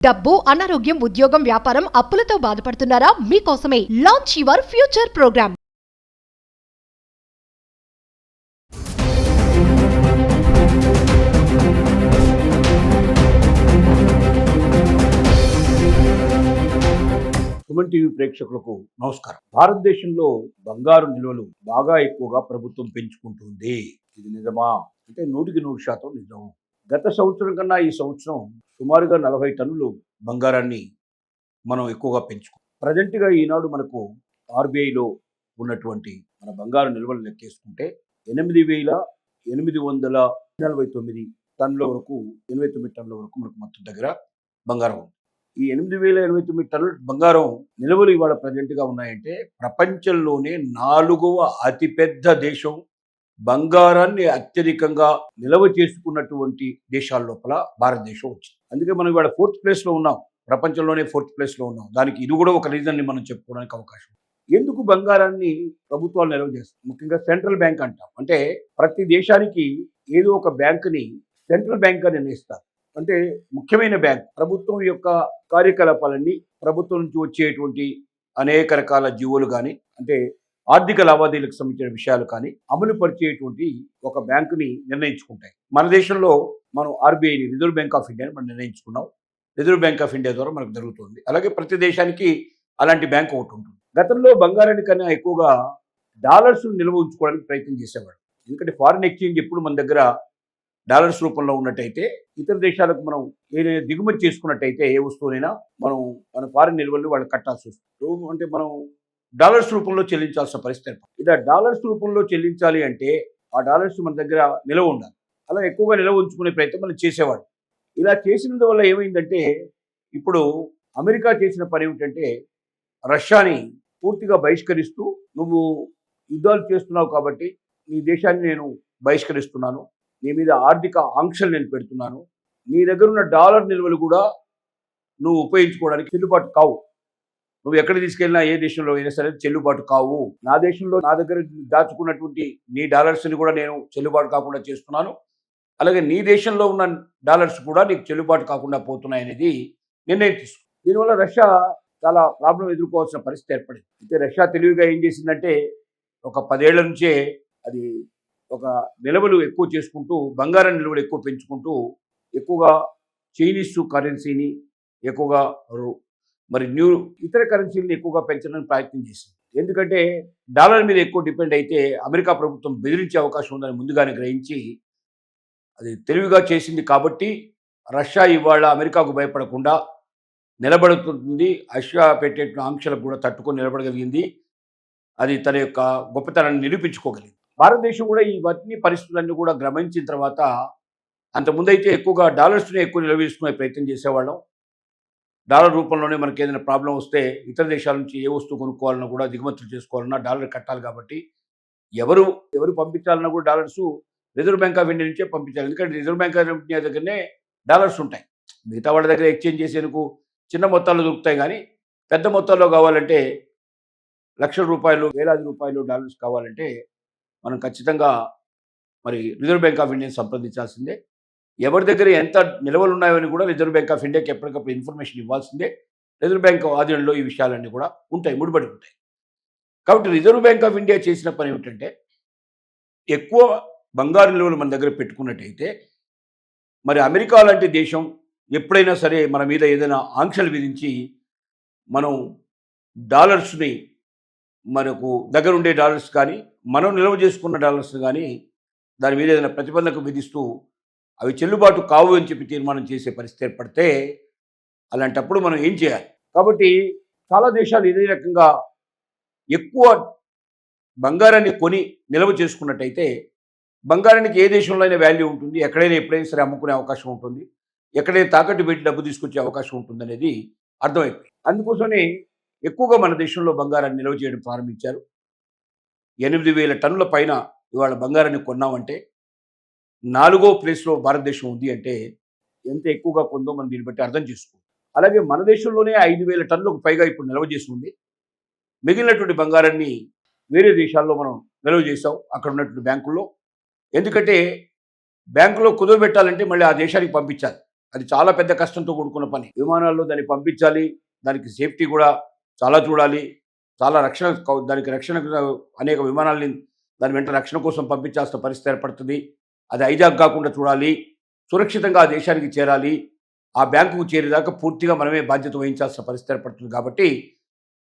డబ్బు, అనారోగ్యం, ఉద్యోగం, వ్యాపారం, అప్పులతో బాధపడుతున్నారా? మీకోసమే launch your future programme. Suman TV ప్రేక్షకులకు నమస్కారం. భారతదేశంలో బంగారు నిల్వలు బాగా ఎక్కువగా ప్రభుత్వం పెంచుకుంటుంది. ఇది నిజమా అంటే 100% నిజం. గత సంవత్సరం కన్నా ఈ సంవత్సరం సుమారుగా 40 టన్నులు బంగారాన్ని మనం ఎక్కువగా పెంచుకున్నాం. ప్రజెంట్గా ఈనాడు మనకు ఆర్బీఐలో ఉన్నటువంటి మన బంగారు నిల్వలు లెక్కేసుకుంటే 8,849 టన్నుల వరకు 89 టన్నుల వరకు మనకు మొత్తం దగ్గర బంగారం ఉంది. ఈ 8,089 టన్నుల బంగారం నిల్వలు ఇవాళ ప్రజెంట్గా ఉన్నాయంటే ప్రపంచంలోనే 4వ అతిపెద్ద దేశం, బంగారాన్ని అత్యధికంగా నిల్వ చేసుకున్నటువంటి దేశాల లోపల భారతదేశం వచ్చింది. అందుకే మనం ఇవాళ 4th ప్లేస్లో ఉన్నాం. ప్రపంచంలోనే 4th ప్లేస్లో ఉన్నాం. దానికి ఇది కూడా ఒక రీజన్ని మనం చెప్పుకోవడానికి అవకాశం. ఎందుకు బంగారాన్ని ప్రభుత్వాలు నిల్వ చేస్తాయి? ముఖ్యంగా సెంట్రల్ బ్యాంక్ అంటాం. అంటే ప్రతి దేశానికి ఏదో ఒక బ్యాంకుని సెంట్రల్ బ్యాంక్గా నిర్ణయిస్తారు. అంటే ముఖ్యమైన బ్యాంక్ ప్రభుత్వం యొక్క కార్యకలాపాలన్నీ ప్రభుత్వం నుంచి వచ్చేటువంటి అనేక రకాల జీవోలు కానీ అంటే ఆర్థిక లావాదేవీలకు సంబంధించిన విషయాలు కానీ అమలు పరిచేటువంటి ఒక బ్యాంకుని నిర్ణయించుకుంటాయి. మన దేశంలో మనం ఆర్బీఐని, రిజర్వ్ బ్యాంక్ ఆఫ్ ఇండియాని మనం నిర్ణయించుకున్నాం. రిజర్వ్ బ్యాంక్ ఆఫ్ ఇండియా ద్వారా మనకు జరుగుతుంది. అలాగే ప్రతి దేశానికి అలాంటి బ్యాంక్ ఒకటి ఉంటుంది. గతంలో బంగారాన్ని కన్నా ఎక్కువగా డాలర్స్ నిల్వ ఉంచుకోవడానికి ప్రయత్నం చేసేవాడు. ఎందుకంటే ఫారిన్ ఎక్స్చేంజ్ ఎప్పుడు మన దగ్గర డాలర్స్ రూపంలో ఉన్నట్టయితే ఇతర దేశాలకు మనం ఏదైనా దిగుమతి చేసుకున్నట్టయితే ఏ వస్తువునైనా మన ఫారిన్ నిల్వలు వాళ్ళకి కట్టాల్సి వస్తుంది. అంటే మనం డాలర్స్ రూపంలో చెల్లించాల్సిన పరిస్థితి. ఇలా డాలర్స్ రూపంలో చెల్లించాలి అంటే ఆ డాలర్స్ మన దగ్గర నిల్వ ఉండాలి. అలా ఎక్కువగా నిల్వ ఉంచుకునే ప్రయత్నం మనం చేసేవాడు. ఇలా చేసినందువల్ల ఏమైందంటే ఇప్పుడు అమెరికా చేసిన పని ఏమిటంటే రష్యాని పూర్తిగా బహిష్కరిస్తూ, నువ్వు యుద్ధాలు చేస్తున్నావు కాబట్టి నీ దేశాన్ని నేను బహిష్కరిస్తున్నాను, నీ మీద ఆర్థిక ఆంక్షలు నేను పెడుతున్నాను, నీ దగ్గర ఉన్న డాలర్ నిల్వలు కూడా నువ్వు ఉపయోగించుకోవడానికి చెల్లుబాటు కావు, నువ్వు ఎక్కడ తీసుకెళ్ళినా ఏ దేశంలో అయినా సరే చెల్లుబాటు కావు, నా దేశంలో నా దగ్గర దాచుకున్నటువంటి నీ డాలర్స్ని కూడా నేను చెల్లుబాటు కాకుండా చేస్తున్నాను, అలాగే నీ దేశంలో ఉన్న డాలర్స్ కూడా నీకు చెల్లుబాటు కాకుండా పోతున్నాయి అనేది నిర్ణయం తీసుకుంది. దీనివల్ల రష్యా చాలా ప్రాబ్లం ఎదుర్కోవాల్సిన పరిస్థితి ఏర్పడింది. అయితే రష్యా తెలివిగా ఏం చేసిందంటే ఒక 10 ఏళ్ల నుంచే అది ఒక నిల్వలు ఎక్కువ చేసుకుంటూ, బంగారం నిల్వలు ఎక్కువ పెంచుకుంటూ, ఎక్కువగా చైనీస్ కరెన్సీని ఎక్కువగా మరి ఇతర కరెన్సీని ఎక్కువగా పెంచడానికి ప్రయత్నం చేసింది. ఎందుకంటే డాలర్ మీద ఎక్కువ డిపెండ్ అయితే అమెరికా ప్రభుత్వం బెదిరించే అవకాశం ఉందని ముందుగానే గ్రహించి అది తెలివిగా చేసింది. కాబట్టి రష్యా ఇవాళ అమెరికాకు భయపడకుండా నిలబడుతుంది. రష్యా పెట్టేటువంటి ఆంక్షలకు కూడా తట్టుకొని నిలబడగలిగింది. అది తన యొక్క గొప్పతనాన్ని నిరూపించుకోగలిగింది. భారతదేశం కూడా ఇవన్నీ పరిస్థితులన్నీ కూడా గమనించిన తర్వాత, అంతకుముందైతే ఎక్కువగా డాలర్స్ని ఎక్కువ నిలవేసుకునే ప్రయత్నం చేసేవాళ్ళం. డాలర్ రూపంలోనే మనకి ఏదైనా ప్రాబ్లం వస్తే ఇతర దేశాల నుంచి ఏ వస్తువు కొనుక్కోవాలన్నా కూడా, దిగుమతులు చేసుకోవాలన్నా డాలర్ కట్టాలి. కాబట్టి ఎవరు పంపించాలన్నా కూడా dollars reserve bank of India నుంచే పంపించాలి. ఎందుకంటే రిజర్వ్ బ్యాంక్ ఆఫ్ ఇండియా దగ్గరనే డాలర్స్ ఉంటాయి. మిగతా వాళ్ళ దగ్గర ఎక్స్చేంజ్ చేసేందుకు చిన్న మొత్తాల్లో దొరుకుతాయి, కానీ పెద్ద మొత్తాల్లో కావాలంటే లక్షల రూపాయలు, వేలాది రూపాయలు డాలర్స్ కావాలంటే మనం ఖచ్చితంగా మరి రిజర్వ్ బ్యాంక్ ఆఫ్ ఇండియాని సంప్రదించాల్సిందే. ఎవరి దగ్గర ఎంత నిల్వలు ఉన్నాయని కూడా రిజర్వ్ బ్యాంక్ ఆఫ్ ఇండియాకి ఎప్పటికప్పుడు ఇన్ఫర్మేషన్ ఇవ్వాల్సిందే. రిజర్వ్ బ్యాంక్ ఆధీనంలో ఈ విషయాలన్నీ కూడా ఉంటాయి, ముడిపడి ఉంటాయి. కాబట్టి రిజర్వ్ బ్యాంక్ ఆఫ్ ఇండియా చేసిన పని ఏమిటంటే ఎక్కువ బంగారు నిల్వలు మన దగ్గర పెట్టుకున్నట్టయితే మరి అమెరికా లాంటి దేశం ఎప్పుడైనా సరే మన మీద ఏదైనా ఆంక్షలు విధించి మనం డాలర్స్ని, మనకు దగ్గర ఉండే డాలర్స్ కానీ మనం నిల్వ చేసుకున్న డాలర్స్ కానీ దాని మీద ఏదైనా ప్రతిబంధక విధిస్తూ అవి చెల్లుబాటు కావు అని చెప్పి తీర్మానం చేసే పరిస్థితి ఏర్పడితే అలాంటప్పుడు మనం ఏం చేయాలి? కాబట్టి చాలా దేశాలు ఇదే రకంగా ఎక్కువ బంగారాన్ని కొని నిల్వ చేసుకున్నట్టయితే బంగారానికి ఏ దేశంలో అయినా వాల్యూ ఉంటుంది, ఎక్కడైనా ఎప్పుడైనా సరే అమ్ముకునే అవకాశం ఉంటుంది, ఎక్కడైనా తాకట్టు పెట్టి డబ్బు తీసుకొచ్చే అవకాశం ఉంటుంది అనేది అర్థమైపోయింది. అందుకోసమే ఎక్కువగా మన దేశంలో బంగారాన్ని నిల్వ చేయడం ప్రారంభించారు. 8,000 టన్నుల పైన ఇవాళ బంగారాన్ని కొన్నామంటే 4వ ప్లేస్లో భారతదేశం ఉంది అంటే ఎంత ఎక్కువగా కొందో మనం దీన్ని బట్టి అర్థం చేసుకోవాలి. అలాగే మన దేశంలోనే 5,000 టన్నులకు పైగా ఇప్పుడు నిల్వ చేసి ఉంది. మిగిలినటువంటి బంగారాన్ని వేరే దేశాల్లో మనం నిల్వ చేసాం అక్కడ ఉన్నటువంటి బ్యాంకుల్లో. ఎందుకంటే బ్యాంకులో కుదవబెట్టాలంటే మళ్ళీ ఆ దేశానికి పంపించాలి. అది చాలా పెద్ద కష్టంతో కూడుకున్న పని. విమానాల్లో దాన్ని పంపించాలి, దానికి సేఫ్టీ కూడా చాలా చూడాలి, చాలా రక్షణ దానికి రక్షణ అనేక విమానాలని దాని వెంట రక్షణ కోసం పంపించాల్సిన పరిస్థితి ఏర్పడుతుంది. అది హైజాక్ కాకుండా చూడాలి, సురక్షితంగా ఆ దేశానికి చేరాలి, ఆ బ్యాంకుకు చేరేదాకా పూర్తిగా మనమే బాధ్యత వహించాల్సిన పరిస్థితి ఏర్పడుతుంది. కాబట్టి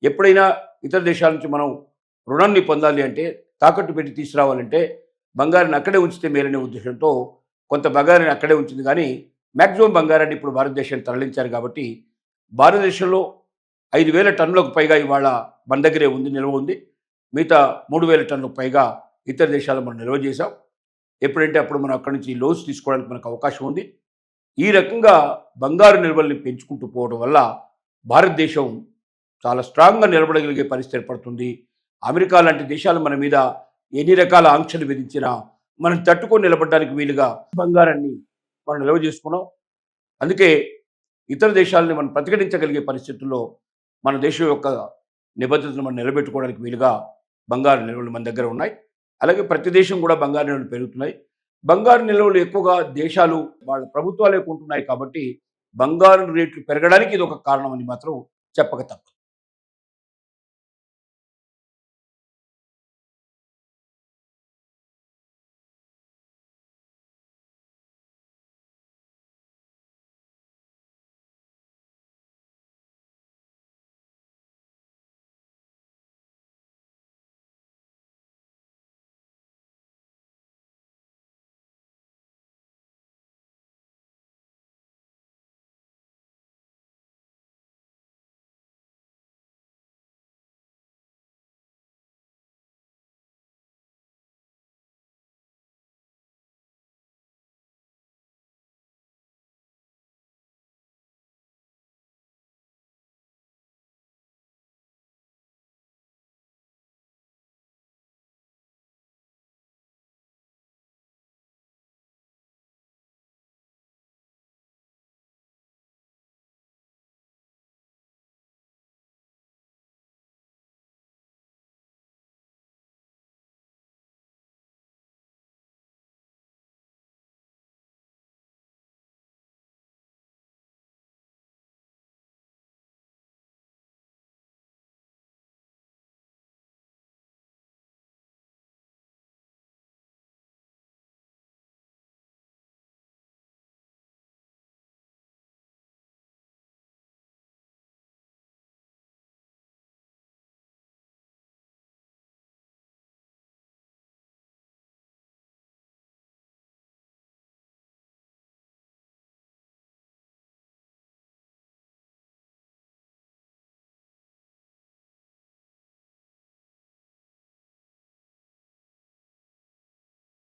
ఎప్పుడైనా ఇతర దేశాల నుంచి మనం రుణాన్ని పొందాలి అంటే, తాకట్టు పెట్టి తీసుకురావాలంటే బంగారాన్ని అక్కడే ఉంచితే మేలనే ఉద్దేశంతో కొంత బంగారాన్ని అక్కడే ఉంచింది. కానీ మ్యాక్సిమం బంగారాన్ని ఇప్పుడు భారతదేశానికి తరలించారు. కాబట్టి భారతదేశంలో 5,000 టన్నులకు పైగా ఇవాళ మన దగ్గరే ఉంది, నిల్వ ఉంది. మిగతా 3,000 టన్నులకు పైగా ఇతర దేశాల్లో మనం నిల్వ చేశాం. ఎప్పుడంటే అప్పుడు మనం అక్కడి నుంచి లోన్స్ తీసుకోవడానికి మనకు అవకాశం ఉంది. ఈ రకంగా బంగారు నిల్వల్ని పెంచుకుంటూ పోవడం వల్ల భారతదేశం చాలా స్ట్రాంగ్గా నిలబడగలిగే పరిస్థితి ఏర్పడుతుంది. అమెరికా లాంటి దేశాలు మన మీద ఎన్ని రకాల ఆంక్షలు విధించినా మనం తట్టుకొని నిలబడడానికి వీలుగా బంగారాన్ని మనం నిల్వ చేసుకున్నాం. అందుకే ఇతర దేశాలని మనం ప్రతిఘటించగలిగే పరిస్థితుల్లో మన దేశం యొక్క నిబద్ధతను మనం నిలబెట్టుకోవడానికి వీలుగా బంగారు నిల్వలు మన దగ్గర ఉన్నాయి. అలాగే ప్రతి దేశం కూడా బంగారు నిల్వలు పెరుగుతున్నాయి. బంగారు నిల్వలు ఎక్కువగా దేశాలు వాళ్ళ ప్రభుత్వాలే కొంటున్నాయి. కాబట్టి బంగారు రేట్లు పెరగడానికి ఇది ఒక కారణం అని మాత్రం చెప్పక తప్పదు.